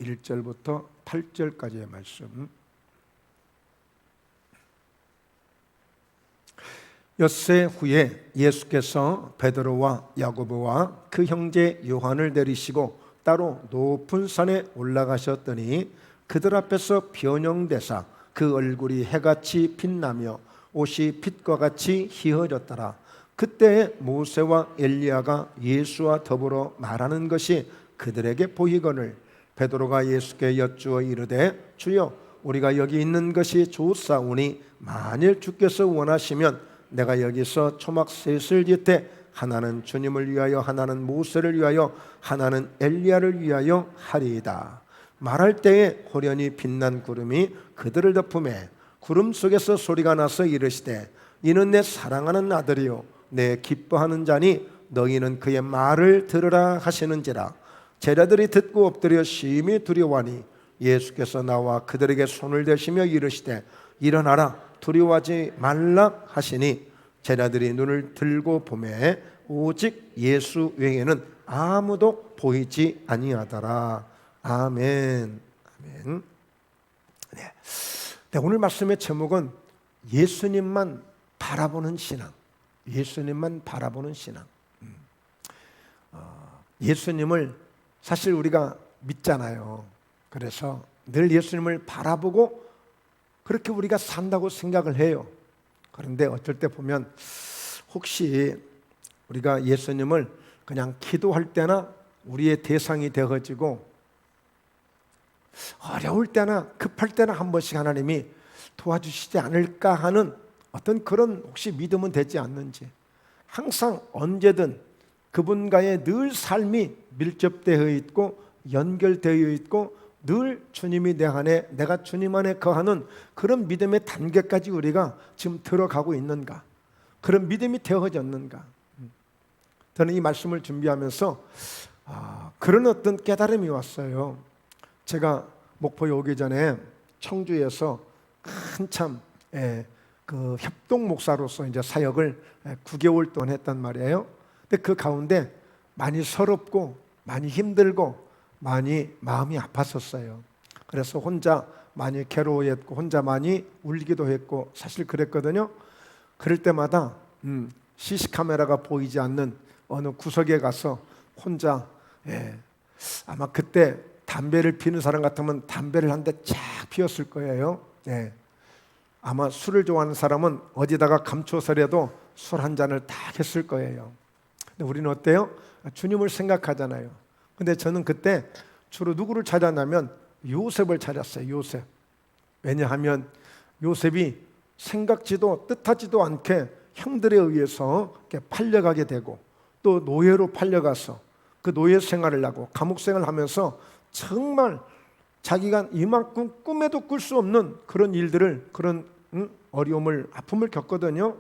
1절부터 8절까지의 말씀. 엿새 후에 예수께서 베드로와 야고보와 그 형제 요한을 내리시고 따로 높은 산에 올라가셨더니 그들 앞에서 변형되사 그 얼굴이 해같이 빛나며 옷이 빛과 같이 희어졌더라. 그때 모세와 엘리야가 예수와 더불어 말하는 것이 그들에게 보이거늘 베드로가 예수께 여쭈어 이르되 주여 우리가 여기 있는 것이 좋사오니 만일 주께서 원하시면 내가 여기서 초막 셋을 짓되 하나는 주님을 위하여 하나는 모세를 위하여 하나는 엘리야를 위하여 하리이다. 말할 때에 호련히 빛난 구름이 그들을 덮음에 구름 속에서 소리가 나서 이르시되 이는 내 사랑하는 아들이요 내 기뻐하는 자니 너희는 그의 말을 들으라 하시는지라. 제자들이 듣고 엎드려 심히 두려워하니 예수께서 나와 그들에게 손을 대시며 이르시되 일어나라 두려워하지 말라 하시니 제자들이 눈을 들고 보매 오직 예수 외에는 아무도 보이지 아니하더라. 아멘. 아멘. 네, 오늘 말씀의 제목은 예수님만 바라보는 신앙. 예수님만 바라보는 신앙. 예수님을 사실 우리가 믿잖아요. 그래서 늘 예수님을 바라보고 그렇게 우리가 산다고 생각을 해요. 그런데 어쩔 때 보면 혹시 우리가 예수님을 그냥 기도할 때나 우리의 대상이 되어지고 어려울 때나 급할 때나 한 번씩 하나님이 도와주시지 않을까 하는 어떤 그런 혹시 믿음은 되지 않는지, 항상 언제든 그분과의 늘 삶이 밀접되어 있고 연결되어 있고 늘 주님이 내 안에 내가 주님 안에 거하는 그런 믿음의 단계까지 우리가 지금 들어가고 있는가, 그런 믿음이 되어졌는가. 저는 이 말씀을 준비하면서 그런 어떤 깨달음이 왔어요. 제가 목포에 오기 전에 청주에서 한참 그 협동 목사로서 이제 사역을 9개월 동안 했단 말이에요. 근데 그 가운데 많이 서럽고 많이 힘들고 많이 마음이 아팠었어요. 그래서 혼자 많이 괴로워했고 혼자 많이 울기도 했고 사실 그랬거든요. 그럴 때마다 CC카메라가 보이지 않는 어느 구석에 가서 혼자 아마 그때 담배를 피는 사람 같으면 담배를 한 대 쫙 피웠을 거예요. 아마 술을 좋아하는 사람은 어디다가 감춰서라도 술 한 잔을 딱 했을 거예요. 근데 우리는 어때요? 주님을 생각하잖아요. 근데 저는 그때 주로 누구를 찾았냐면 요셉을 찾았어요. 요셉. 왜냐하면 요셉이 생각지도 뜻하지도 않게 형들에 의해서 팔려가게 되고 또 노예로 팔려가서 그 노예 생활을 하고 감옥 생활을 하면서 정말 자기가 이만큼 꿈에도 꿀 수 없는 그런 일들을, 그런 어려움을, 아픔을 겪거든요.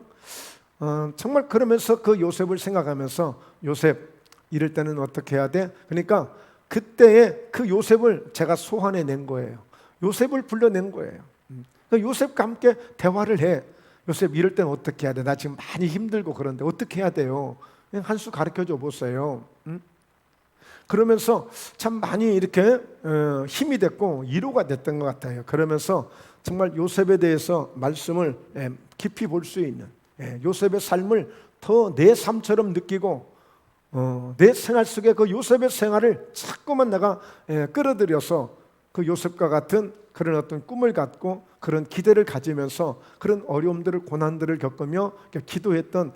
정말 그러면서 그 요셉을 생각하면서 요셉 이럴 때는 어떻게 해야 돼? 그러니까 그때의 그 요셉을 제가 소환해낸 거예요. 요셉을 불러낸 거예요. 요셉과 함께 대화를 해. 요셉 이럴 때는 어떻게 해야 돼? 나 지금 많이 힘들고 그런데 어떻게 해야 돼요? 그냥 한 수 가르쳐줘 보세요. 그러면서 참 많이 이렇게 힘이 됐고 위로가 됐던 것 같아요. 그러면서 정말 요셉에 대해서 말씀을 깊이 볼 수 있는, 요셉의 삶을 더 내 삶처럼 느끼고 내 생활 속에 그 요셉의 생활을 자꾸만 내가 끌어들여서 그 요셉과 같은 그런 어떤 꿈을 갖고 그런 기대를 가지면서 그런 어려움들을, 고난들을 겪으며 기도했던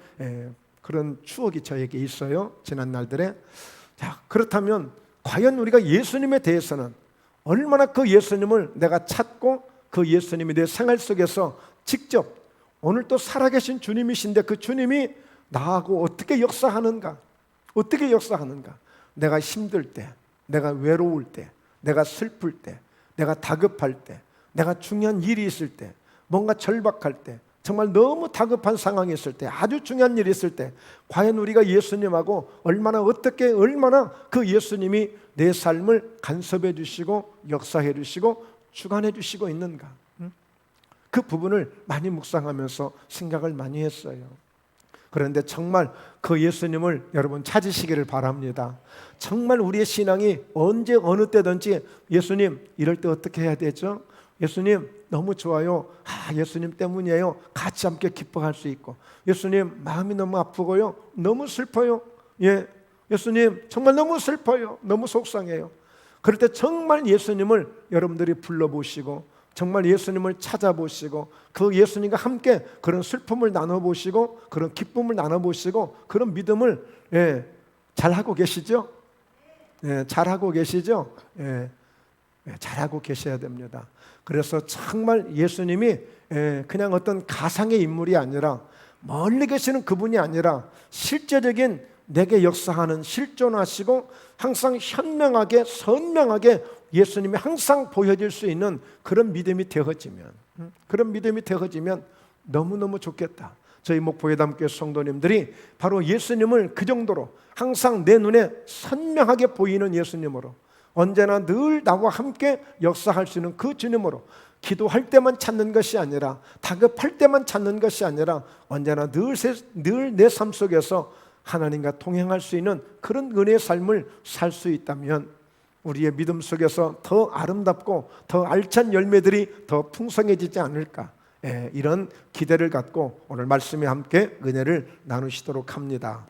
그런 추억이 저에게 있어요. 지난 날들에. 자, 그렇다면 과연 우리가 예수님에 대해서는 얼마나 그 예수님을 내가 찾고 그 예수님이 내 생활 속에서 직접 오늘 또 살아계신 주님이신데 그 주님이 나하고 어떻게 역사하는가? 어떻게 역사하는가? 내가 힘들 때, 내가 외로울 때, 내가 슬플 때, 내가 다급할 때, 내가 중요한 일이 있을 때, 뭔가 절박할 때, 정말 너무 다급한 상황이 있을 때, 아주 중요한 일이 있을 때 과연 우리가 예수님하고 얼마나 그 예수님이 내 삶을 간섭해 주시고 역사해 주시고 주관해 주시고 있는가? 그 부분을 많이 묵상하면서 생각을 많이 했어요. 그런데 정말 그 예수님을 여러분 찾으시기를 바랍니다. 정말 우리의 신앙이 언제 어느 때든지 예수님 이럴 때 어떻게 해야 되죠? 예수님 너무 좋아요. 예수님 때문이에요. 같이 함께 기뻐할 수 있고, 예수님 마음이 너무 아프고요, 너무 슬퍼요. 예수님 정말 너무 슬퍼요, 너무 속상해요. 그럴 때 정말 예수님을 여러분들이 불러보시고, 정말 예수님을 찾아보시고, 그 예수님과 함께 그런 슬픔을 나눠보시고, 그런 기쁨을 나눠보시고, 그런 믿음을 잘하고 계시죠? 잘하고 계시죠? 잘하고 계셔야 됩니다. 그래서 정말 예수님이 그냥 어떤 가상의 인물이 아니라, 멀리 계시는 그분이 아니라 실제적인 내게 역사하는, 실존하시고 항상 현명하게 선명하게 예수님이 항상 보여질 수 있는 그런 믿음이 되어지면, 너무너무 좋겠다. 저희 목포회담교회 성도님들이 바로 예수님을 그 정도로 항상 내 눈에 선명하게 보이는 예수님으로, 언제나 늘 나와 함께 역사할 수 있는 그 주님으로, 기도할 때만 찾는 것이 아니라, 다급할 때만 찾는 것이 아니라, 언제나 늘 내 삶 속에서 하나님과 동행할 수 있는 그런 은혜의 삶을 살 수 있다면, 우리의 믿음 속에서 더 아름답고 더 알찬 열매들이 더 풍성해지지 않을까, 이런 기대를 갖고 오늘 말씀에 함께 은혜를 나누시도록 합니다.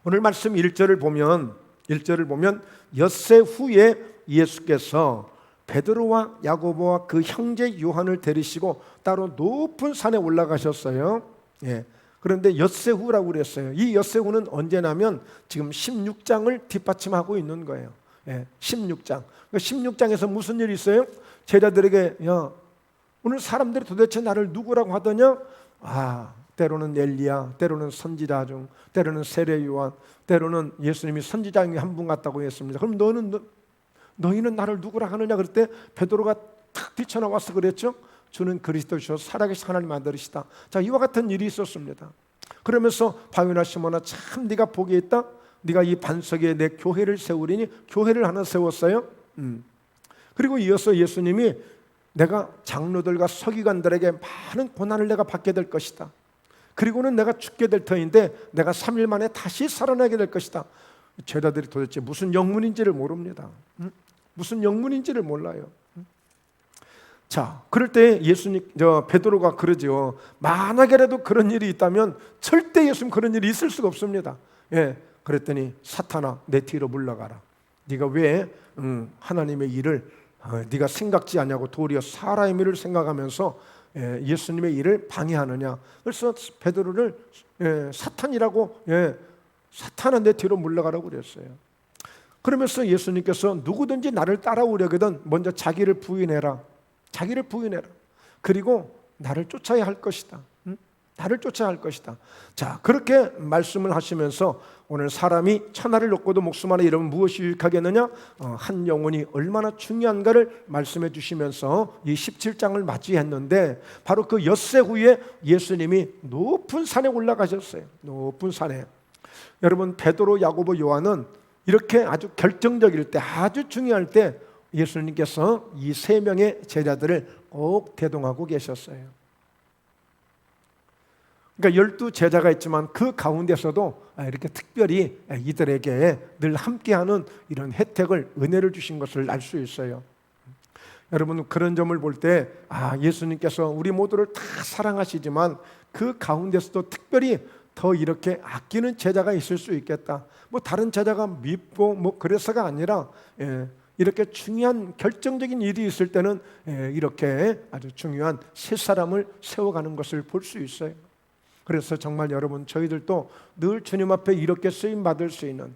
오늘 말씀 1절을 보면 엿새 후에 예수께서 베드로와 야고보와 그 형제 요한을 데리시고 따로 높은 산에 올라가셨어요. 그런데 엿새 후라고 그랬어요. 이 엿새 후는 언제냐면 지금 16장을 뒷받침하고 있는 거예요. 16장. 16장에서 무슨 일이 있어요? 제자들에게, 오늘 사람들이 도대체 나를 누구라고 하더냐? 때로는 엘리야, 때로는 선지자 중, 때로는 세례 요한, 때로는 예수님이 선지자 중에 한 분 같다고 했습니다. 그럼 너희는 나를 누구라 하느냐? 그럴 때 베드로가 탁 뛰쳐나와서 그랬죠. 주는 그리스도시요 살아계신 하나님 아들이시다. 자, 이와 같은 일이 있었습니다. 그러면서 바요나 시몬아, 참 네가 복이 있다. 네가 이 반석 위에 내 교회를 세우리니, 교회를 하나 세웠어요. 그리고 이어서 예수님이 내가 장로들과 서기관들에게 많은 고난을 내가 받게 될 것이다. 그리고는 내가 죽게 될 터인데 내가 3일 만에 다시 살아나게 될 것이다. 제자들이 도대체 무슨 영문인지를 모릅니다. 무슨 영문인지를 몰라요. 자, 그럴 때 베드로가 그러죠. 만약에라도 그런 일이 있다면 절대 예수님 그런 일이 있을 수가 없습니다. 그랬더니 사탄아, 내 뒤로 물러가라. 네가 왜 하나님의 일을 네가 생각지 않냐고 도리어 사람의 일을 생각하면서 예수님의 일을 방해하느냐. 그래서 베드로를 사탄이라고, 사탄아 내 뒤로 물러가라고 그랬어요. 그러면서 예수님께서 누구든지 나를 따라오려거든 먼저 자기를 부인해라. 자기를 부인해라. 그리고 나를 쫓아야 할 것이다. 나를 쫓아야 할 것이다. 자, 그렇게 말씀을 하시면서 오늘 사람이 천하를 얻고도 목숨 하나 잃으면 무엇이 유익하겠느냐? 한 영혼이 얼마나 중요한가를 말씀해 주시면서 이 17장을 맞이했는데, 바로 그 엿새 후에 예수님이 높은 산에 올라가셨어요. 높은 산에. 여러분, 베드로, 야고보, 요한은 이렇게 아주 결정적일 때, 아주 중요할 때 예수님께서 이 세 명의 제자들을 꼭 대동하고 계셨어요. 그러니까 12제자가 있지만 그 가운데서도 이렇게 특별히 이들에게 늘 함께하는 이런 혜택을, 은혜를 주신 것을 알 수 있어요. 여러분, 그런 점을 볼 때 예수님께서 우리 모두를 다 사랑하시지만 그 가운데서도 특별히 더 이렇게 아끼는 제자가 있을 수 있겠다. 다른 제자가 밉고 그래서가 아니라, 이렇게 중요한 결정적인 일이 있을 때는 이렇게 아주 중요한 세 사람을 세워가는 것을 볼 수 있어요. 그래서 정말 여러분, 저희들도 늘 주님 앞에 이렇게 쓰임 받을 수 있는,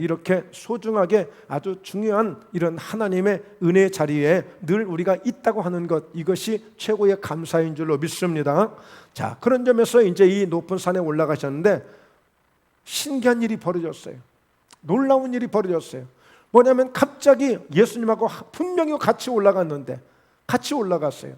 이렇게 소중하게 아주 중요한 이런 하나님의 은혜의 자리에 늘 우리가 있다고 하는 것, 이것이 최고의 감사인 줄로 믿습니다. 자, 그런 점에서 이제 이 높은 산에 올라가셨는데 신기한 일이 벌어졌어요. 놀라운 일이 벌어졌어요. 뭐냐면 갑자기 예수님하고 분명히 같이 올라갔는데, 같이 올라갔어요.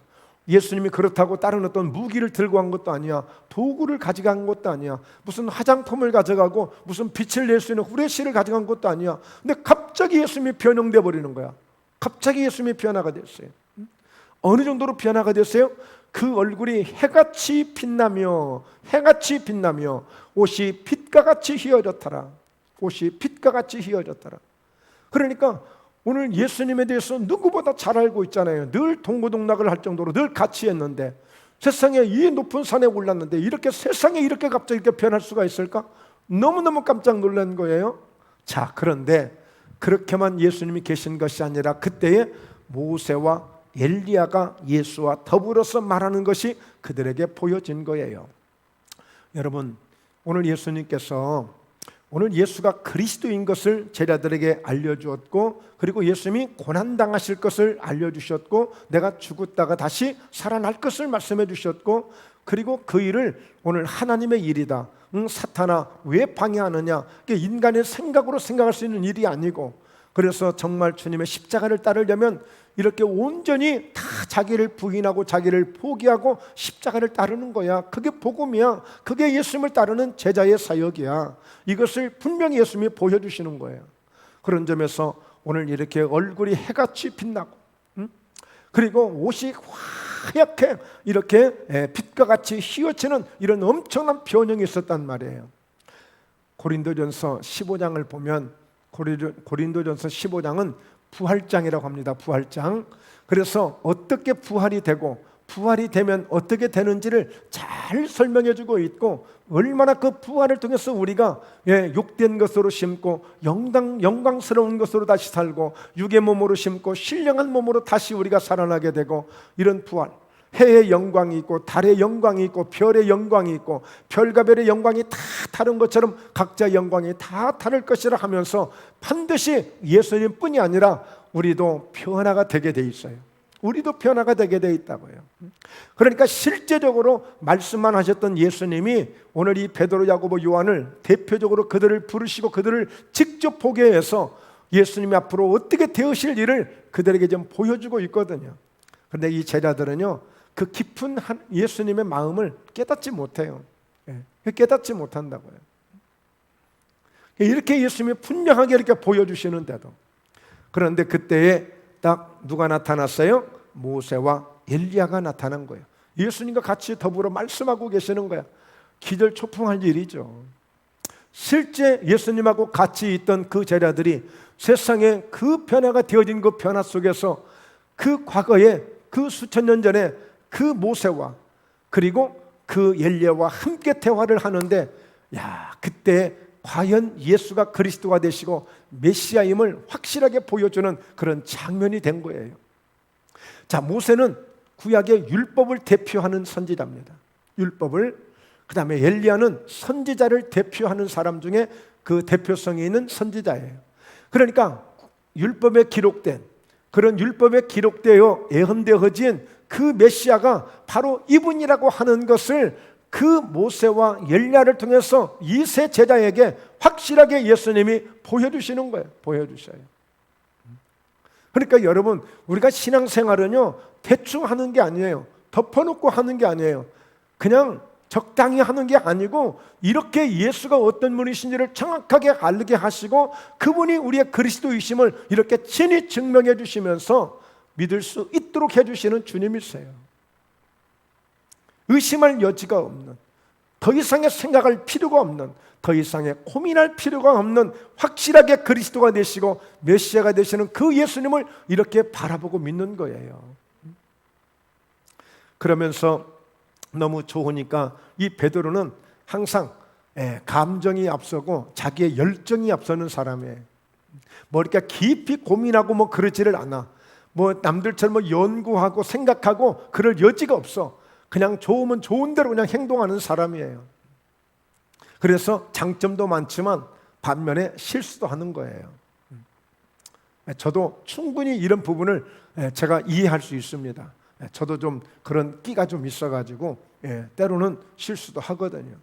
예수님이 그렇다고 다른 어떤 무기를 들고 간 것도 아니야. 도구를 가져간 것도 아니야. 무슨 화장품을 가져가고 무슨 빛을 낼 수 있는 후레쉬를 가져간 것도 아니야. 근데 갑자기 예수님이 변형돼 버리는 거야. 갑자기 예수님이 변화가 됐어요. 어느 정도로 변화가 됐어요? 그 얼굴이 해같이 빛나며 옷이 빛과 같이 휘어졌더라. 옷이 빛과 같이 휘어졌더라. 그러니까 오늘 예수님에 대해서 누구보다 잘 알고 있잖아요. 늘 동고동락을 할 정도로 늘 같이 했는데, 세상에 이 높은 산에 올랐는데 이렇게 세상에 이렇게 갑자기 이렇게 변할 수가 있을까? 너무너무 깜짝 놀란 거예요. 자, 그런데 그렇게만 예수님이 계신 것이 아니라 그때에 모세와 엘리야가 예수와 더불어서 말하는 것이 그들에게 보여진 거예요. 여러분, 오늘 예수가 그리스도인 것을 제자들에게 알려주었고, 그리고 예수님이 고난당하실 것을 알려주셨고, 내가 죽었다가 다시 살아날 것을 말씀해 주셨고, 그리고 그 일을 오늘 하나님의 일이다. 사탄아 왜 방해하느냐? 인간의 생각으로 생각할 수 있는 일이 아니고, 그래서 정말 주님의 십자가를 따르려면 이렇게 온전히 다 자기를 부인하고 자기를 포기하고 십자가를 따르는 거야. 그게 복음이야. 그게 예수님을 따르는 제자의 사역이야. 이것을 분명히 예수님이 보여주시는 거예요. 그런 점에서 오늘 이렇게 얼굴이 해같이 빛나고, 그리고 옷이 하얗게 이렇게 빛과 같이 휘어지는 이런 엄청난 변형이 있었단 말이에요. 고린도전서 15장을 보면, 고린도전서 15장은 부활장이라고 합니다. 부활장. 그래서 어떻게 부활이 되고 부활이 되면 어떻게 되는지를 잘 설명해 주고 있고, 얼마나 그 부활을 통해서 우리가 욕된 것으로 심고 영광스러운 것으로 다시 살고, 육의 몸으로 심고 신령한 몸으로 다시 우리가 살아나게 되고, 이런 부활, 해의 영광이 있고 달의 영광이 있고 별의 영광이 있고 별과 별의 영광이 다 다른 것처럼 각자 영광이 다 다를 것이라 하면서 반드시 예수님뿐이 아니라 우리도 변화가 되게 돼 있어요. 우리도 변화가 되게 돼 있다고요. 그러니까 실제적으로 말씀만 하셨던 예수님이 오늘 이 베드로, 야고보, 요한을 대표적으로 그들을 부르시고 그들을 직접 보게 해서 예수님이 앞으로 어떻게 되으실 일을 그들에게 좀 보여주고 있거든요. 그런데 이 제자들은요, 그 깊은 예수님의 마음을 깨닫지 못해요. 깨닫지 못한다고요. 이렇게 예수님이 분명하게 이렇게 보여주시는데도, 그런데 그때에 딱 누가 나타났어요? 모세와 엘리야가 나타난 거예요. 예수님과 같이 더불어 말씀하고 계시는 거야. 기절초풍할 일이죠. 실제 예수님하고 같이 있던 그 제자들이 세상에 그 변화가 되어진 그 변화 속에서 그 과거에 그 수천 년 전에 그 모세와 그리고 그 엘리야와 함께 대화를 하는데, 그때 과연 예수가 그리스도가 되시고 메시아임을 확실하게 보여주는 그런 장면이 된 거예요. 자, 모세는 구약의 율법을 대표하는 선지자입니다. 율법을. 그 다음에 엘리야는 선지자를 대표하는 사람 중에 그 대표성이 있는 선지자예요. 그러니까 율법에 기록된, 그런 율법에 기록되어 예언되어진 그 메시아가 바로 이분이라고 하는 것을 그 모세와 엘리야를 통해서 이 세 제자에게 확실하게 예수님이 보여주시는 거예요. 보여주셔요. 그러니까 여러분, 우리가 신앙생활은요 대충 하는 게 아니에요. 덮어놓고 하는 게 아니에요. 그냥 적당히 하는 게 아니고, 이렇게 예수가 어떤 분이신지를 정확하게 알게 하시고 그분이 우리의 그리스도이심을 이렇게 친히 증명해 주시면서 믿을 수 있도록 해주시는 주님이세요. 의심할 여지가 없는, 더 이상의 생각할 필요가 없는, 더 이상의 고민할 필요가 없는 확실하게 그리스도가 되시고 메시아가 되시는 그 예수님을 이렇게 바라보고 믿는 거예요. 그러면서 너무 좋으니까 이 베드로는 항상 감정이 앞서고 자기의 열정이 앞서는 사람이에요. 뭐 이렇게 깊이 고민하고 뭐 그러지를 않아. 뭐 남들처럼 뭐 연구하고 생각하고 그럴 여지가 없어. 그냥 좋으면 좋은 대로 그냥 행동하는 사람이에요. 그래서 장점도 많지만 반면에 실수도 하는 거예요. 저도 충분히 이런 부분을 제가 이해할 수 있습니다. 저도 좀 그런 끼가 좀 있어가지고 때로는 실수도 하거든요.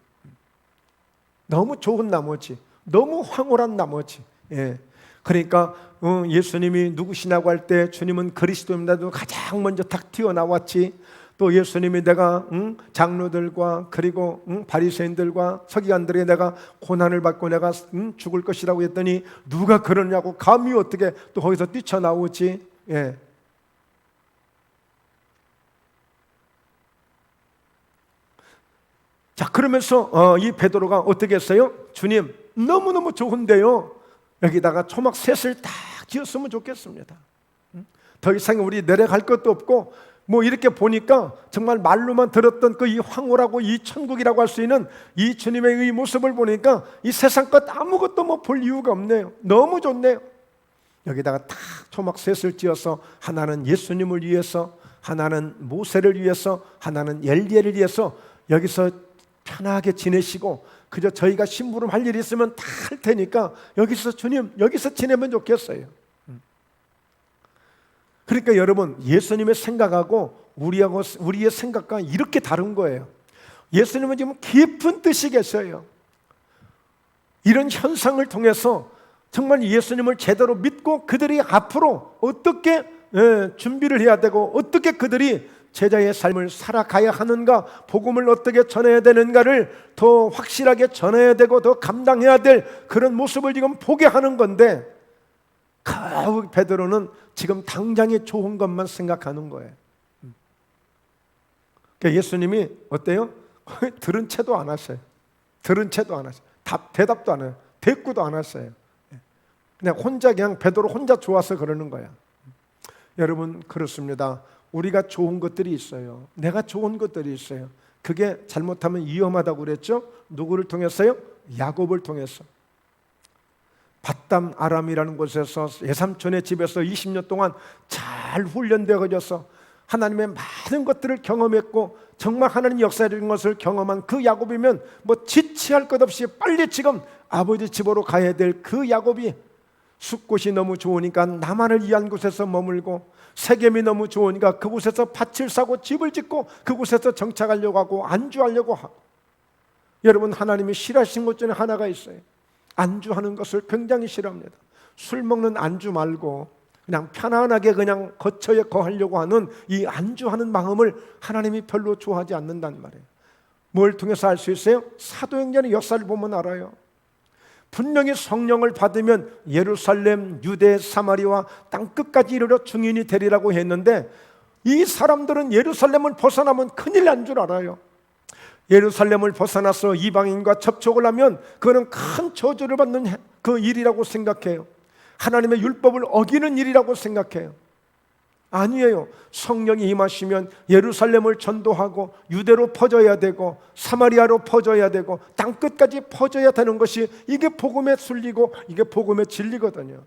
너무 좋은 나머지, 너무 황홀한 나머지. 그러니까 예수님이 누구시냐고 할 때 주님은 그리스도입니다도 가장 먼저 탁 튀어나왔지. 또 예수님이 내가 장로들과 그리고 바리새인들과 서기관들에게 내가 고난을 받고 내가 죽을 것이라고 했더니 누가 그러냐고 감히 어떻게 또 거기서 뛰쳐나오지. 자, 그러면서 이 베드로가 어떻게 했어요? 주님, 너무너무 좋은데요, 여기다가 초막 셋을 딱 지었으면 좋겠습니다. 더 이상 우리 내려갈 것도 없고, 뭐 이렇게 보니까 정말 말로만 들었던 그 이 황홀하고 이 천국이라고 할 수 있는 이 주님의 이 모습을 보니까 이 세상 것 아무것도 뭐 볼 이유가 없네요. 너무 좋네요. 여기다가 딱 초막 셋을 지어서, 하나는 예수님을 위해서, 하나는 모세를 위해서, 하나는 엘리야를 위해서 여기서 편하게 지내시고, 그저 저희가 심부름할 일이 있으면 다 할 테니까 여기서 주님, 여기서 지내면 좋겠어요. 그러니까 여러분, 예수님의 생각하고 우리의 생각과 이렇게 다른 거예요. 예수님은 지금 깊은 뜻이 계셔요. 이런 현상을 통해서 정말 예수님을 제대로 믿고 그들이 앞으로 어떻게 준비를 해야 되고, 어떻게 그들이 제자의 삶을 살아가야 하는가, 복음을 어떻게 전해야 되는가를 더 확실하게 전해야 되고 더 감당해야 될 그런 모습을 지금 보게 하는 건데, 그 베드로는 지금 당장의 좋은 것만 생각하는 거예요. 그러니까 예수님이 어때요? 들은 채도 안 하셔요. 들은 채도 안 하셔요. 대답도 안 해요. 대꾸도 안 하셔요. 그냥 혼자, 그냥 베드로 혼자 좋아서 그러는 거야. 여러분, 그렇습니다. 우리가 좋은 것들이 있어요. 내가 좋은 것들이 있어요. 그게 잘못하면 위험하다고 그랬죠? 누구를 통해서요? 야곱을 통해서. 밧담 아람이라는 곳에서 예삼촌의 집에서 20년 동안 잘 훈련되어져서 하나님의 많은 것들을 경험했고, 정말 하나님 역사적인 것을 경험한 그 야곱이면 뭐 지체할 것 없이 빨리 지금 아버지 집으로 가야 될 그 야곱이, 숲곳이 너무 좋으니까 나만을 위한 곳에서 머물고, 세겜이 너무 좋으니까 그곳에서 밭을 사고 집을 짓고 그곳에서 정착하려고 하고 안주하려고 하고. 여러분, 하나님이 싫어하신 것 중에 하나가 있어요. 안주하는 것을 굉장히 싫어합니다. 술 먹는 안주 말고 그냥 편안하게 그냥 거처에 거하려고 하는 이 안주하는 마음을 하나님이 별로 좋아하지 않는단 말이에요. 뭘 통해서 알 수 있어요? 사도행전의 역사를 보면 알아요. 분명히 성령을 받으면 예루살렘, 유대, 사마리아 땅끝까지 이르러 증인이 되리라고 했는데, 이 사람들은 예루살렘을 벗어나면 큰일 난 줄 알아요. 예루살렘을 벗어나서 이방인과 접촉을 하면 그거는 큰 저주를 받는 그 일이라고 생각해요. 하나님의 율법을 어기는 일이라고 생각해요. 아니에요. 성령이 임하시면 예루살렘을 전도하고 유대로 퍼져야 되고 사마리아로 퍼져야 되고 땅끝까지 퍼져야 되는 것이, 이게 복음의 순리고 이게 복음의 진리거든요.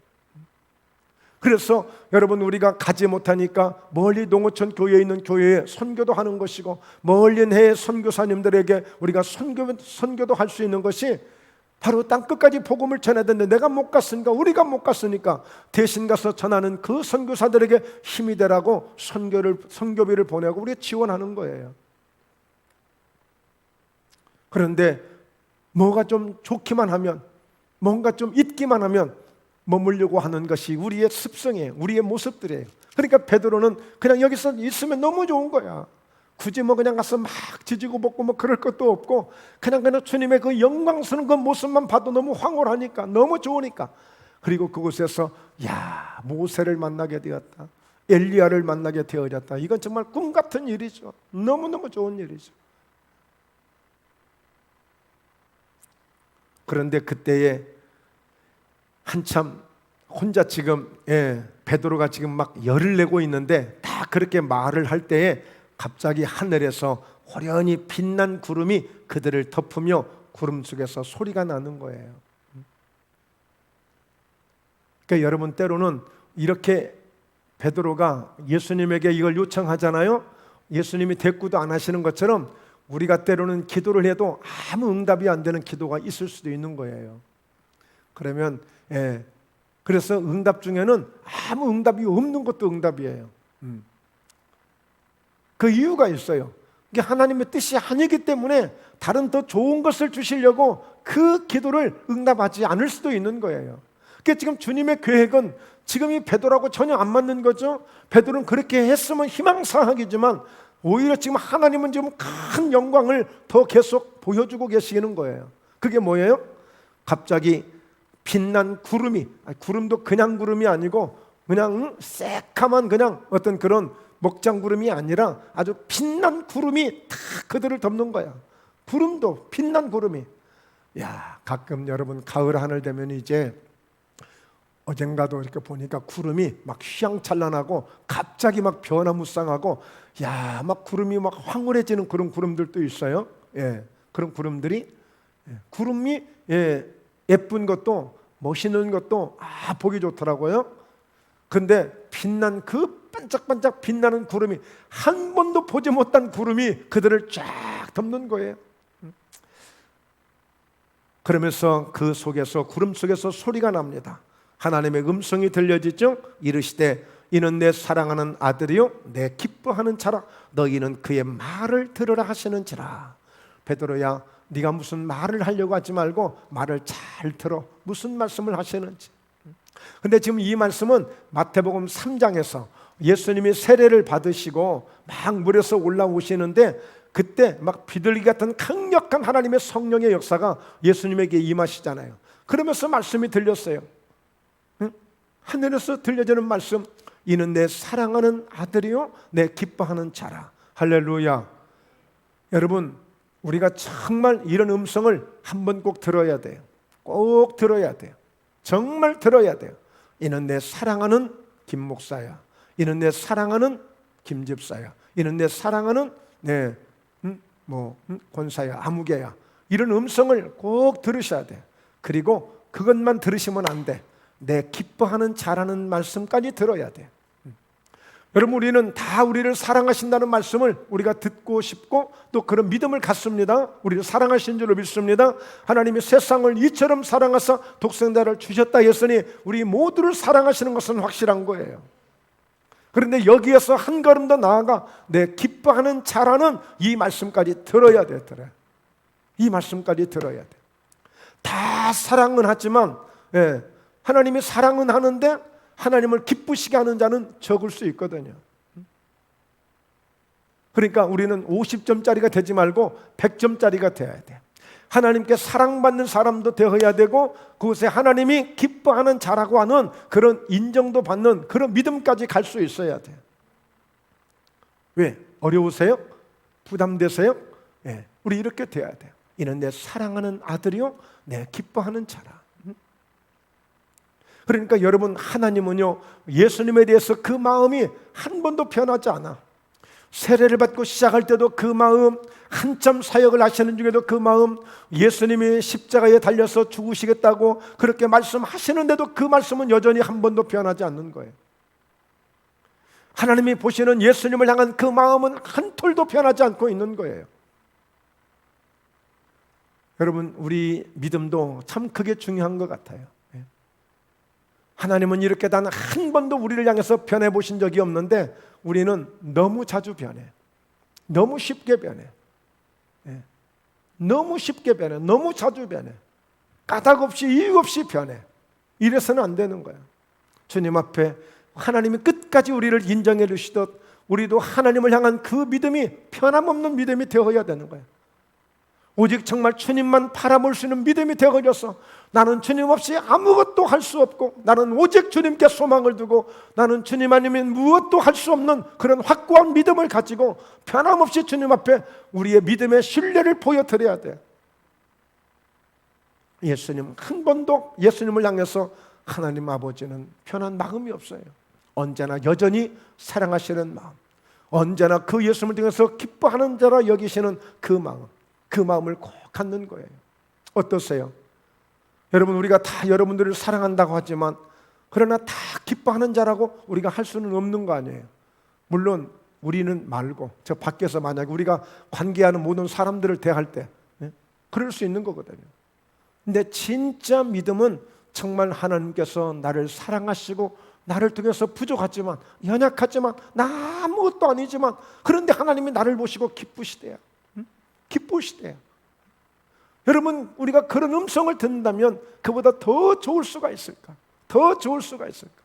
그래서 여러분, 우리가 가지 못하니까 멀리 농어촌 교회에 있는 교회에 선교도 하는 것이고, 멀리 해외 선교사님들에게 우리가 선교도 할 수 있는 것이 바로 땅끝까지 복음을 전해야 되는데, 내가 못 갔으니까, 우리가 못 갔으니까 대신 가서 전하는 그 선교사들에게 힘이 되라고 선교비를 보내고 우리가 지원하는 거예요. 그런데 뭐가 좀 좋기만 하면, 뭔가 좀 있기만 하면 머물려고 하는 것이 우리의 습성이에요. 우리의 모습들이에요. 그러니까 베드로는 그냥 여기서 있으면 너무 좋은 거야. 굳이 뭐 그냥 가서 막 지지고 볶고 뭐 그럴 것도 없고, 그냥 주님의 그 영광스러운 그 모습만 봐도 너무 황홀하니까, 너무 좋으니까. 그리고 그곳에서 모세를 만나게 되었다, 엘리야를 만나게 되어졌다. 이건 정말 꿈 같은 일이죠. 너무너무 좋은 일이죠. 그런데 그때에 한참 혼자 지금 베드로가 지금 막 열을 내고 있는데, 다 그렇게 말을 할 때에 갑자기 하늘에서 호련히 빛난 구름이 그들을 덮으며 구름 속에서 소리가 나는 거예요. 그러니까 여러분, 때로는 이렇게 베드로가 예수님에게 이걸 요청하잖아요. 예수님이 대꾸도 안 하시는 것처럼 우리가 때로는 기도를 해도 아무 응답이 안 되는 기도가 있을 수도 있는 거예요. 그러면 그래서 응답 중에는 아무 응답이 없는 것도 응답이에요. 그 이유가 있어요. 이게 하나님의 뜻이 아니기 때문에 다른 더 좋은 것을 주시려고 그 기도를 응답하지 않을 수도 있는 거예요. 그러니까 지금 주님의 계획은 지금 이 베드로하고 전혀 안 맞는 거죠. 베드로는 그렇게 했으면 희망사항이지만, 오히려 지금 하나님은 지금 큰 영광을 더 계속 보여주고 계시는 거예요. 그게 뭐예요? 갑자기 빛난 구름이, 구름도 그냥 구름이 아니고 그냥 새카만 그냥 어떤 그런 먹장 구름이 아니라 아주 빛난 구름이 다 그들을 덮는 거야. 구름도 빛난 구름이. 야, 가끔 여러분 가을 하늘 되면 이제 어젠가도 이렇게 보니까 구름이 막 휘황찬란하고 갑자기 막 변화무쌍하고, 야, 막 구름이 막 황홀해지는 그런 구름들도 있어요. 예, 그런 구름들이, 구름이 예쁜 것도 멋있는 것도 보기 좋더라고요. 근데 빛난 그 반짝반짝 빛나는 구름이, 한 번도 보지 못한 구름이 그들을 쫙 덮는 거예요. 그러면서 그 속에서, 구름 속에서 소리가 납니다. 하나님의 음성이 들려지죠. 이르시되 이는 내 사랑하는 아들이요 내 기뻐하는 자라, 너희는 그의 말을 들으라 하시는지라. 베드로야, 네가 무슨 말을 하려고 하지 말고 말을 잘 들어. 무슨 말씀을 하시는지. 근데 지금 이 말씀은 마태복음 3장에서 예수님이 세례를 받으시고 막 물에서 올라오시는데, 그때 막 비둘기 같은 강력한 하나님의 성령의 역사가 예수님에게 임하시잖아요. 그러면서 말씀이 들렸어요. 하늘에서 들려지는 말씀, 이는 내 사랑하는 아들이요 내 기뻐하는 자라. 할렐루야. 여러분, 우리가 정말 이런 음성을 한번 꼭 들어야 돼요. 꼭 들어야 돼요. 정말 들어야 돼요. 이는 내 사랑하는 김 목사야. 이는 내 사랑하는 김 집사야. 이는 내 사랑하는 내 권사야, 아무개야. 이런 음성을 꼭 들으셔야 돼. 그리고 그것만 들으시면 안 돼. 내 기뻐하는 자라는 말씀까지 들어야 돼. 여러분, 우리는 다 우리를 사랑하신다는 말씀을 우리가 듣고 싶고 또 그런 믿음을 갖습니다. 우리를 사랑하신 줄로 믿습니다. 하나님이 세상을 이처럼 사랑하사 독생자를 주셨다 했으니 우리 모두를 사랑하시는 것은 확실한 거예요. 그런데 여기에서 한 걸음 더 나아가 내 기뻐하는 자라는 이 말씀까지 들어야 돼. 이 말씀까지 들어야 돼. 다 사랑은 하지만, 하나님이 사랑은 하는데 하나님을 기쁘시게 하는 자는 적을 수 있거든요. 그러니까 우리는 50점짜리가 되지 말고 100점짜리가 되어야 돼. 하나님께 사랑받는 사람도 되어야 되고, 그곳에 하나님이 기뻐하는 자라고 하는 그런 인정도 받는 그런 믿음까지 갈 수 있어야 돼. 왜? 어려우세요? 부담되세요? 우리 이렇게 돼야 돼요. 이는 내 사랑하는 아들이요 내 기뻐하는 자라. 그러니까 여러분, 하나님은요 예수님에 대해서 그 마음이 한 번도 변하지 않아. 세례를 받고 시작할 때도 그 마음, 한참 사역을 하시는 중에도 그 마음, 예수님이 십자가에 달려서 죽으시겠다고 그렇게 말씀하시는데도 그 말씀은 여전히 한 번도 변하지 않는 거예요. 하나님이 보시는 예수님을 향한 그 마음은 한 톨도 변하지 않고 있는 거예요. 여러분, 우리 믿음도 참 크게 중요한 것 같아요. 하나님은 이렇게 단 한 번도 우리를 향해서 변해 보신 적이 없는데 우리는 너무 자주 변해. 너무 쉽게 변해. 너무 쉽게 변해. 너무 자주 변해. 까닭 없이 이유 없이 변해. 이래서는 안 되는 거야. 주님 앞에 하나님이 끝까지 우리를 인정해 주시듯 우리도 하나님을 향한 그 믿음이 변함없는 믿음이 되어야 되는 거야. 오직 정말 주님만 바라볼 수 있는 믿음이 되어져서 나는 주님 없이 아무것도 할 수 없고, 나는 오직 주님께 소망을 두고, 나는 주님 아니면 무엇도 할 수 없는 그런 확고한 믿음을 가지고 변함없이 주님 앞에 우리의 믿음의 신뢰를 보여드려야 돼. 예수님 한 번도 예수님을 향해서 하나님 아버지는 변한 마음이 없어요. 언제나 여전히 사랑하시는 마음, 언제나 그 예수님을 통해서 기뻐하는 자라 여기시는 그 마음, 그 마음을 꼭 갖는 거예요. 어떠세요? 여러분, 우리가 다 여러분들을 사랑한다고 하지만 그러나 다 기뻐하는 자라고 우리가 할 수는 없는 거 아니에요. 물론 우리는 말고 저 밖에서 만약에 우리가 관계하는 모든 사람들을 대할 때 그럴 수 있는 거거든요. 근데 진짜 믿음은 정말 하나님께서 나를 사랑하시고 나를 통해서 부족하지만, 연약하지만, 나 아무것도 아니지만 그런데 하나님이 나를 보시고 기쁘시대요. 기쁘시대요. 여러분, 우리가 그런 음성을 듣는다면 그보다 더 좋을 수가 있을까? 더 좋을 수가 있을까?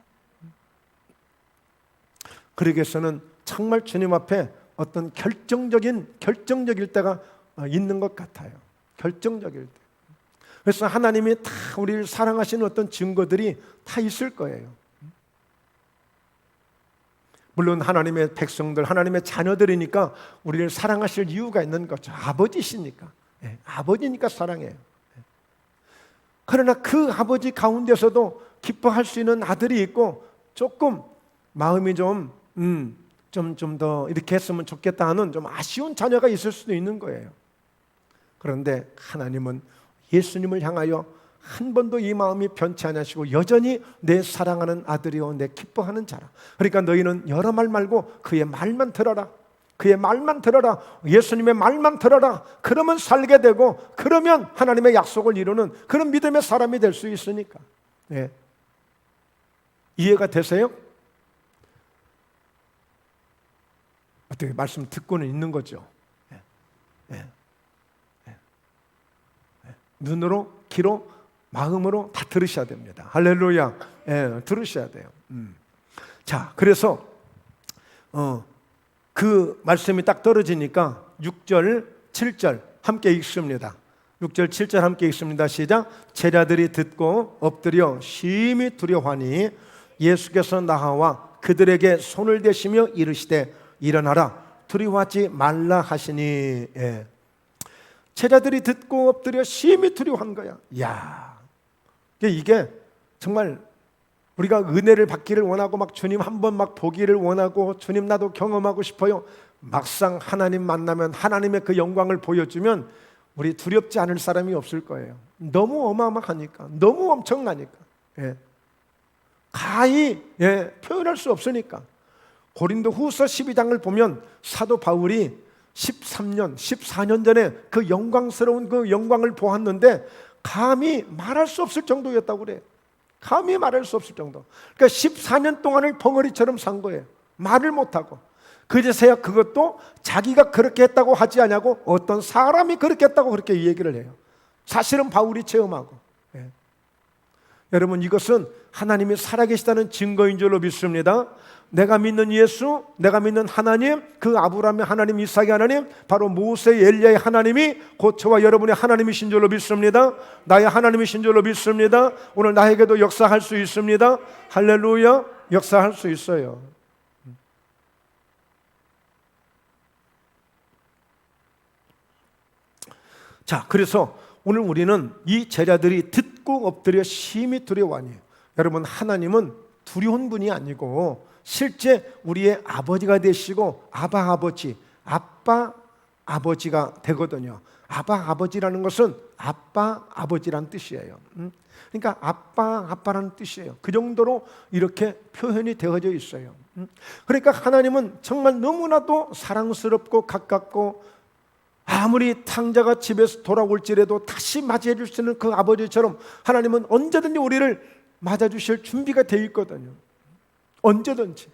그러기 위해서는 정말 주님 앞에 어떤 결정적일 때가 있는 것 같아요. 결정적일 때. 그래서 하나님이 다 우리를 사랑하시는 어떤 증거들이 다 있을 거예요. 물론 하나님의 백성들, 하나님의 자녀들이니까 우리를 사랑하실 이유가 있는 거죠. 아버지시니까. 아버지니까 사랑해요. 그러나 그 아버지 가운데서도 기뻐할 수 있는 아들이 있고 조금 마음이 좀 더 이렇게 했으면 좋겠다 하는 좀 아쉬운 자녀가 있을 수도 있는 거예요. 그런데 하나님은 예수님을 향하여 한 번도 이 마음이 변치 않으시고 여전히 내 사랑하는 아들이요 내 기뻐하는 자라. 그러니까 너희는 여러 말 말고 그의 말만 들어라. 그의 말만 들어라. 예수님의 말만 들어라. 그러면 살게 되고 그러면 하나님의 약속을 이루는 그런 믿음의 사람이 될 수 있으니까. 이해가 되세요? 어떻게 말씀 듣고는 있는 거죠. 눈으로, 귀로, 마음으로 다 들으셔야 됩니다. 할렐루야. 들으셔야 돼요. 자, 그래서 그 말씀이 딱 떨어지니까 6절, 7절 함께 읽습니다. 6절, 7절 함께 읽습니다. 시작. 제자들이 듣고 엎드려 심히 두려워하니 예수께서 나와 그들에게 손을 대시며 이르시되 일어나라 두려워하지 말라 하시니. 제자들이 듣고 엎드려 심히 두려워한 거야. 야, 이게 정말 우리가 은혜를 받기를 원하고 막 주님 한번 막 보기를 원하고 주님 나도 경험하고 싶어요. 막상 하나님 만나면 하나님의 그 영광을 보여주면 우리 두렵지 않을 사람이 없을 거예요. 너무 어마어마하니까, 너무 엄청나니까, 가히 표현할 수 없으니까. 고린도 후서 12장을 보면 사도 바울이 13년, 14년 전에 그 영광스러운 그 영광을 보았는데 감히 말할 수 없을 정도였다고 그래요. 감히 말할 수 없을 정도. 그러니까 14년 동안을 벙어리처럼 산 거예요. 말을 못하고. 그제서야 그것도 자기가 그렇게 했다고 하지 않냐고 어떤 사람이 그렇게 했다고 그렇게 얘기를 해요. 사실은 바울이 체험하고. 여러분, 이것은 하나님이 살아계시다는 증거인 줄로 믿습니다. 내가 믿는 예수, 내가 믿는 하나님, 그 아브라함의 하나님, 이삭의 하나님, 바로 모세, 엘리야의 하나님이 곧 저와 여러분의 하나님이신 줄로 믿습니다. 나의 하나님이신 줄로 믿습니다. 오늘 나에게도 역사할 수 있습니다. 할렐루야. 역사할 수 있어요. 자, 그래서 오늘 우리는 이 제자들이 듣고 엎드려 심히 두려워하니, 여러분, 하나님은 두려운 분이 아니고 실제 우리의 아버지가 되시고 아바 아버지, 아빠 아버지가 되거든요. 아바 아버지라는 것은 아빠 아버지란 뜻이에요. 그러니까 아빠라는 뜻이에요. 그 정도로 이렇게 표현이 되어져 있어요. 그러니까 하나님은 정말 너무나도 사랑스럽고 가깝고 아무리 탕자가 집에서 돌아올지라도 다시 맞이해 줄 수 있는 그 아버지처럼 하나님은 언제든지 우리를 맞아주실 준비가 되어 있거든요. 언제든지.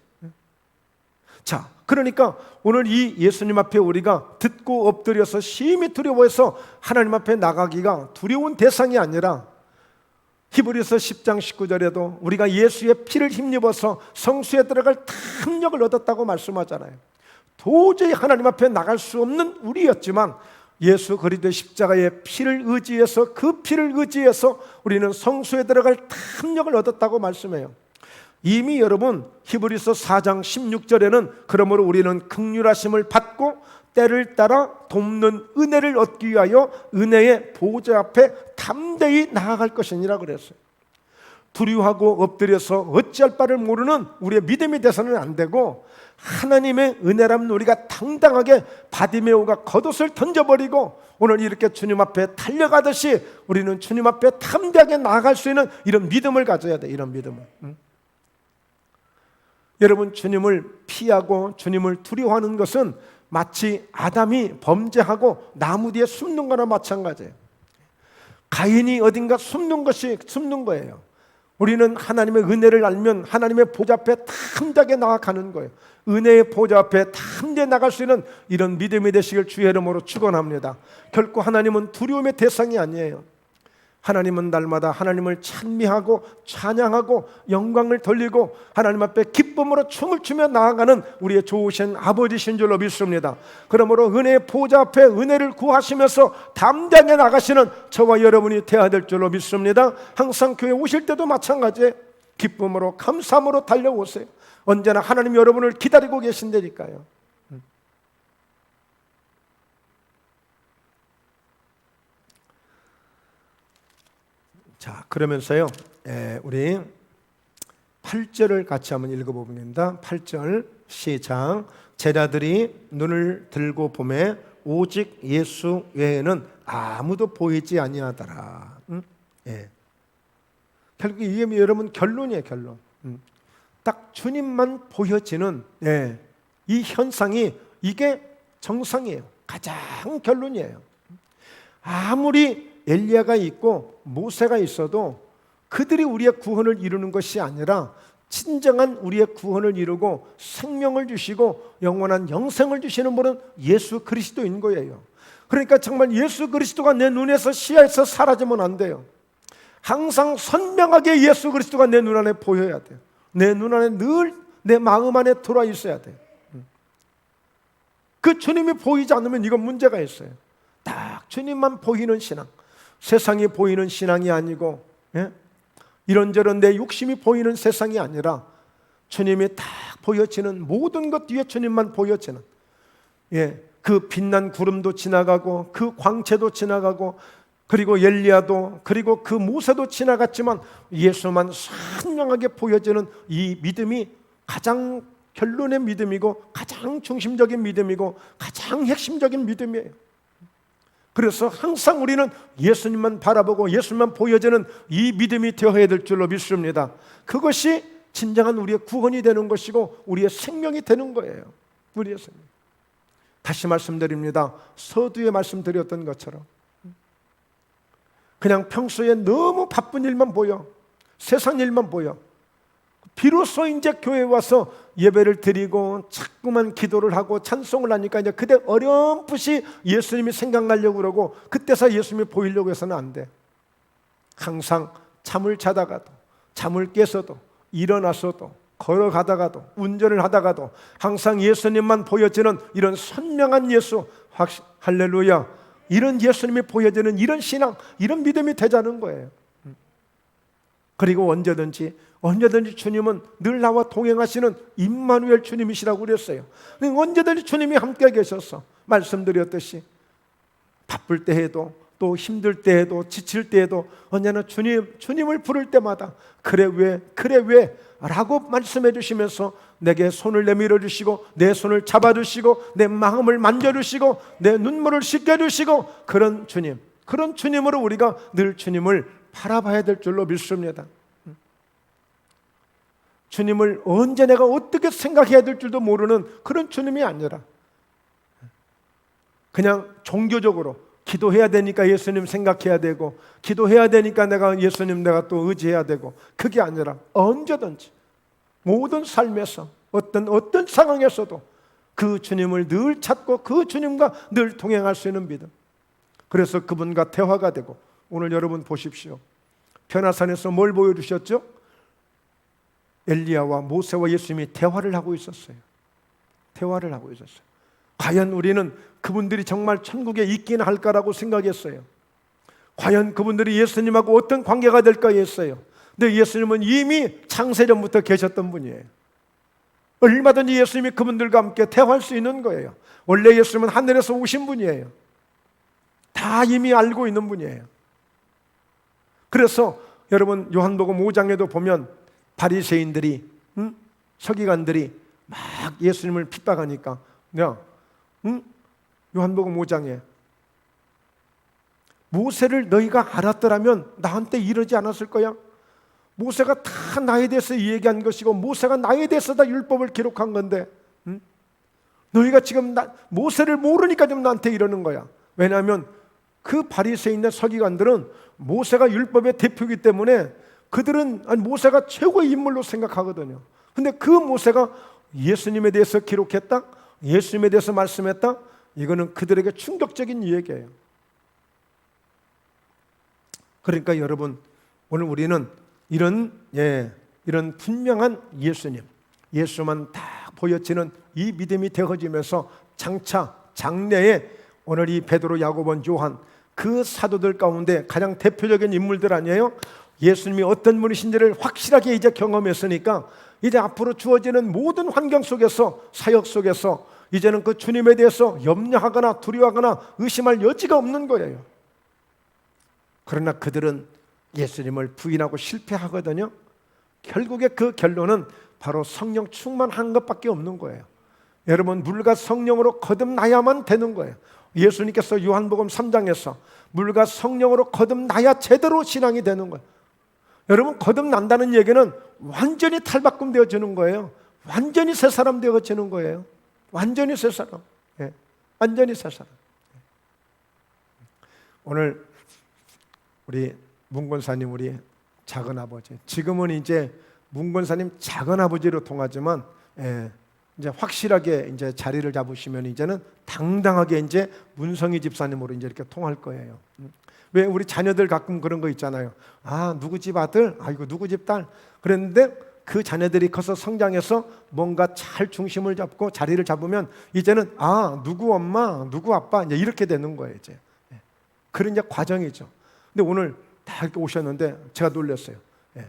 자, 그러니까 오늘 이 예수님 앞에 우리가 듣고 엎드려서 심히 두려워해서 하나님 앞에 나가기가 두려운 대상이 아니라 히브리서 10장 19절에도 우리가 예수의 피를 힘입어서 성수에 들어갈 탐욕을 얻었다고 말씀하잖아요. 도저히 하나님 앞에 나갈 수 없는 우리였지만 예수 그리스도의 십자가의 피를 의지해서 그 피를 의지해서 우리는 성수에 들어갈 탐욕을 얻었다고 말씀해요. 이미 여러분 히브리서 4장 16절에는 그러므로 우리는 긍휼하심을 받고 때를 따라 돕는 은혜를 얻기 위하여 은혜의 보좌 앞에 담대히 나아갈 것이니라 그랬어요. 두려워하고 엎드려서 어찌할 바를 모르는 우리의 믿음이 돼서는 안 되고 하나님의 은혜라면 우리가 당당하게 바디메오가 겉옷을 던져버리고 오늘 이렇게 주님 앞에 달려가듯이 우리는 주님 앞에 담대하게 나아갈 수 있는 이런 믿음을 가져야 돼. 이런 믿음을. 여러분, 주님을 피하고 주님을 두려워하는 것은 마치 아담이 범죄하고 나무 뒤에 숨는 거나 마찬가지예요. 가인이 어딘가 숨는 거예요. 우리는 하나님의 은혜를 알면 하나님의 보좌 앞에 담대하게 나아가는 거예요. 은혜의 보좌 앞에 담대히 나갈 수 있는 이런 믿음이 되시길 주의 이름으로 축원합니다. 결코 하나님은 두려움의 대상이 아니에요. 하나님은 날마다 하나님을 찬미하고 찬양하고 영광을 돌리고 하나님 앞에 기쁨으로 춤을 추며 나아가는 우리의 좋으신 아버지신 줄로 믿습니다. 그러므로 은혜의 보좌 앞에 은혜를 구하시면서 담대하게 나가시는 저와 여러분이 되어야 될 줄로 믿습니다. 항상 교회 오실 때도 마찬가지예요. 기쁨으로 감사함으로 달려오세요. 언제나 하나님 여러분을 기다리고 계신다니까요. 자, 그러면서요, 우리 8절을 같이 한번 읽어보겠습니다. 8절 시작. 제자들이 눈을 들고 보매 오직 예수 외에는 아무도 보이지 아니하더라. 결국 이게 여러분 결론이에요, 결론. 딱 주님만 보여지는 이 현상이 이게 정상이에요. 가장 결론이에요. 아무리 엘리야가 있고 모세가 있어도 그들이 우리의 구원을 이루는 것이 아니라 진정한 우리의 구원을 이루고 생명을 주시고 영원한 영생을 주시는 분은 예수 그리스도인 거예요. 그러니까 정말 예수 그리스도가 내 눈에서 시야에서 사라지면 안 돼요. 항상 선명하게 예수 그리스도가 내 눈 안에 보여야 돼요. 내 눈 안에 늘 내 마음 안에 들어와 있어야 돼요. 그 주님이 보이지 않으면 이건 문제가 있어요. 딱 주님만 보이는 신앙, 세상이 보이는 신앙이 아니고 이런저런 내 욕심이 보이는 세상이 아니라 주님이 딱 보여지는 모든 것 뒤에 주님만 보여지는 그 빛난 구름도 지나가고 그 광채도 지나가고 그리고 엘리야도 그리고 그 모세도 지나갔지만 예수만 선명하게 보여지는 이 믿음이 가장 결론의 믿음이고 가장 중심적인 믿음이고 가장 핵심적인 믿음이에요. 그래서 항상 우리는 예수님만 바라보고 예수님만 보여지는 이 믿음이 되어야 될 줄로 믿습니다. 그것이 진정한 우리의 구원이 되는 것이고 우리의 생명이 되는 거예요. 우리의 생명. 다시 말씀드립니다. 서두에 말씀드렸던 것처럼 그냥 평소에 너무 바쁜 일만 보여, 세상 일만 보여. 비로소 이제 교회에 와서 예배를 드리고 자꾸만 기도를 하고 찬송을 하니까 이제 그때 어렴풋이 예수님이 생각나려고 그러고 그때서 예수님이 보이려고 해서는 안 돼. 항상 잠을 자다가도 잠을 깨서도 일어나서도 걸어가다가도 운전을 하다가도 항상 예수님만 보여지는 이런 선명한 예수, 할렐루야, 이런 예수님이 보여지는 이런 신앙, 이런 믿음이 되자는 거예요. 그리고 언제든지 주님은 늘 나와 동행하시는 임마누엘 주님이시라고 그랬어요. 언제든지 주님이 함께 계셔서 말씀드렸듯이 바쁠 때 해도 또 힘들 때 해도 지칠 때 해도 언제나 주님을 부를 때마다 그래 왜 라고 말씀해 주시면서 내게 손을 내밀어 주시고 내 손을 잡아 주시고 내 마음을 만져 주시고 내 눈물을 씻겨 주시고 그런 주님으로 우리가 늘 주님을 바라봐야 될 줄로 믿습니다. 주님을 언제 내가 어떻게 생각해야 될 줄도 모르는 그런 주님이 아니라 그냥 종교적으로 기도해야 되니까 예수님 생각해야 되고 기도해야 되니까 내가 또 의지해야 되고 그게 아니라 언제든지 모든 삶에서 어떤 상황에서도 그 주님을 늘 찾고 그 주님과 늘 동행할 수 있는 믿음. 그래서 그분과 대화가 되고 오늘 여러분 보십시오. 변화산에서 뭘 보여주셨죠? 엘리야와 모세와 예수님이 대화를 하고 있었어요. 대화를 하고 있었어요. 과연 우리는 그분들이 정말 천국에 있긴 할까라고 생각했어요. 과연 그분들이 예수님하고 어떤 관계가 될까 했어요. 근데 예수님은 이미 창세전부터 계셨던 분이에요. 얼마든지 예수님이 그분들과 함께 대화할 수 있는 거예요. 원래 예수님은 하늘에서 오신 분이에요. 다 이미 알고 있는 분이에요. 그래서 여러분 요한복음 5장에도 보면 바리새인들이 서기관들이 막 예수님을 핍박하니까 요한복음 5장에 모세를 너희가 알았더라면 나한테 이러지 않았을 거야. 모세가 다 나에 대해서 얘기한 것이고 모세가 나에 대해서 다 율법을 기록한 건데 너희가 지금 모세를 모르니까 지금 나한테 이러는 거야. 왜냐하면 그 바리새인의 서기관들은 모세가 율법의 대표이기 때문에 그들은 모세가 최고의 인물로 생각하거든요. 근데 그 모세가 예수님에 대해서 기록했다? 예수님에 대해서 말씀했다? 이거는 그들에게 충격적인 이야기예요. 그러니까 여러분 오늘 우리는 이런 분명한 예수만 딱 보여지는 이 믿음이 되어지면서 장차 장래에 오늘 이 베드로, 야고보, 요한 그 사도들 가운데 가장 대표적인 인물들 아니에요? 예수님이 어떤 분이신지를 확실하게 이제 경험했으니까 이제 앞으로 주어지는 모든 환경 속에서 사역 속에서 이제는 그 주님에 대해서 염려하거나 두려워하거나 의심할 여지가 없는 거예요. 그러나 그들은 예수님을 부인하고 실패하거든요. 결국에 그 결론은 바로 성령 충만한 것밖에 없는 거예요. 여러분, 물과 성령으로 거듭나야만 되는 거예요. 예수님께서 요한복음 3장에서 물과 성령으로 거듭나야 제대로 신앙이 되는 거예요. 여러분, 거듭난다는 얘기는 완전히 탈바꿈되어지는 거예요. 완전히 새 사람 되어지는 거예요. 완전히 새 사람. 예, 완전히 새 사람. 오늘 우리 문권사님, 우리 작은아버지, 지금은 이제 문권사님 작은아버지로 통하지만 이제 확실하게 이제 자리를 잡으시면 이제는 당당하게 이제 문성희 집사님으로 이제 이렇게 통할 거예요. 왜 우리 자녀들 가끔 그런 거 있잖아요. 아, 누구 집 아들, 아이고 누구 집 딸. 그랬는데 그 자녀들이 커서 성장해서 뭔가 잘 중심을 잡고 자리를 잡으면 이제는 아, 누구 엄마, 누구 아빠 이제 이렇게 되는 거예요. 이제 그런 이제 과정이죠. 근데 오늘 다 이렇게 오셨는데 제가 놀랐어요.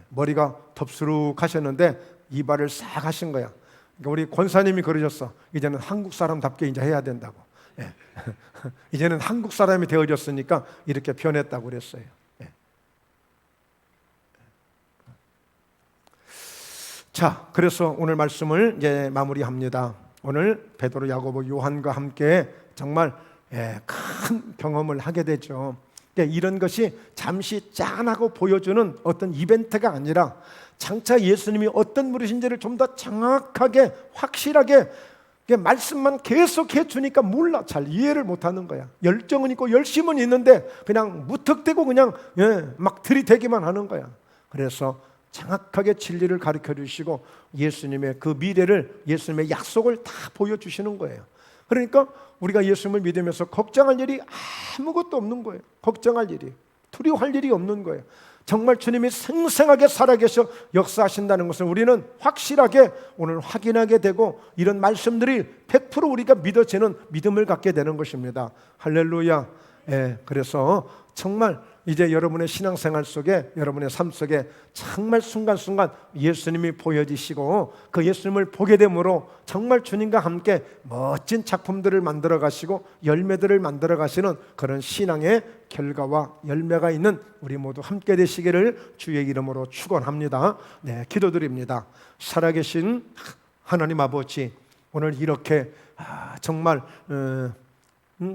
머리가 덥수룩하셨는데 이발을 싹 하신 거야. 그러니까 우리 권사님이 그러셨어. 이제는 한국 사람답게 이제 해야 된다고. 이제는 한국 사람이 되어졌으니까 이렇게 변했다고 그랬어요. 자, 그래서 오늘 말씀을 이제 마무리합니다. 오늘 베드로, 야고보, 요한과 함께 정말 큰 경험을 하게 되죠. 이런 것이 잠시 짠하고 보여주는 어떤 이벤트가 아니라 장차 예수님이 어떤 분이신지를 좀 더 정확하게 확실하게 말씀만 계속해 주니까 몰라, 잘 이해를 못하는 거야. 열정은 있고 열심은 있는데 그냥 무턱대고 그냥 막 들이대기만 하는 거야. 그래서 정확하게 진리를 가르쳐 주시고 예수님의 그 미래를, 예수님의 약속을 다 보여주시는 거예요. 그러니까 우리가 예수님을 믿으면서 걱정할 일이 아무것도 없는 거예요. 걱정할 일이, 두려워할 일이 없는 거예요. 정말 주님이 생생하게 살아계셔 역사하신다는 것을 우리는 확실하게 오늘 확인하게 되고, 이런 말씀들이 100% 우리가 믿어지는 믿음을 갖게 되는 것입니다. 할렐루야. 그래서 정말 이제 여러분의 신앙생활 속에, 여러분의 삶 속에 정말 순간순간 예수님이 보여지시고 그 예수님을 보게 되므로 정말 주님과 함께 멋진 작품들을 만들어 가시고 열매들을 만들어 가시는 그런 신앙의 결과와 열매가 있는 우리 모두 함께 되시기를 주의 이름으로 축원합니다. 기도드립니다. 살아계신 하나님 아버지, 오늘 이렇게 정말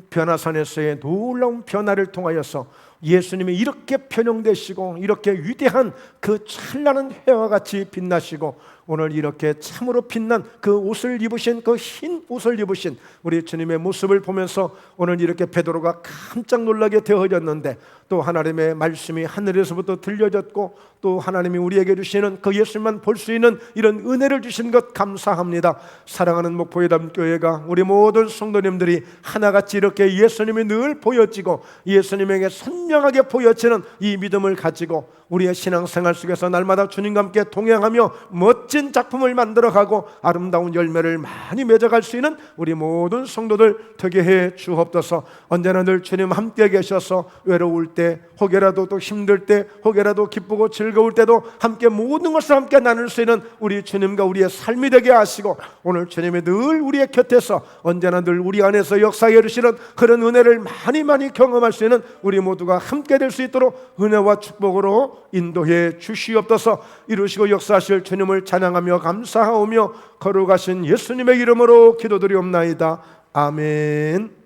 변화산에서의 놀라운 변화를 통하여서 예수님이 이렇게 변형되시고 이렇게 위대한 그 찬란한 해와 같이 빛나시고 오늘 이렇게 참으로 빛난 그 옷을 입으신, 그 흰 옷을 입으신 우리 주님의 모습을 보면서 오늘 이렇게 베드로가 깜짝 놀라게 되어졌는데, 또 하나님의 말씀이 하늘에서부터 들려졌고 또 하나님이 우리에게 주시는 그 예수님만 볼 수 있는 이런 은혜를 주신 것 감사합니다. 사랑하는 목포예담교회가, 우리 모든 성도님들이 하나같이 이렇게 예수님이 늘 보여지고 예수님에게 선명하게 보여지는 이 믿음을 가지고 우리의 신앙생활 속에서 날마다 주님과 함께 동행하며 멋진 작품을 만들어가고 아름다운 열매를 많이 맺어갈 수 있는 우리 모든 성도들 되게 해 주옵소서. 언제나 늘 주님 함께 계셔서 외로울 때, 혹여라도 또 힘들 때, 혹여라도 기쁘고 즐거울 때도 함께 모든 것을 함께 나눌 수 있는 우리 주님과 우리의 삶이 되게 하시고, 오늘 주님이 늘 우리의 곁에서 언제나 늘 우리 안에서 역사해 주시는 그런 은혜를 많이 경험할 수 있는 우리 모두가 함께 될 수 있도록 은혜와 축복으로 인도해 주시옵소서. 이루시고 역사하실 주님을 찬양하며 감사하오며 거룩하신 예수님의 이름으로 기도드리옵나이다. 아멘.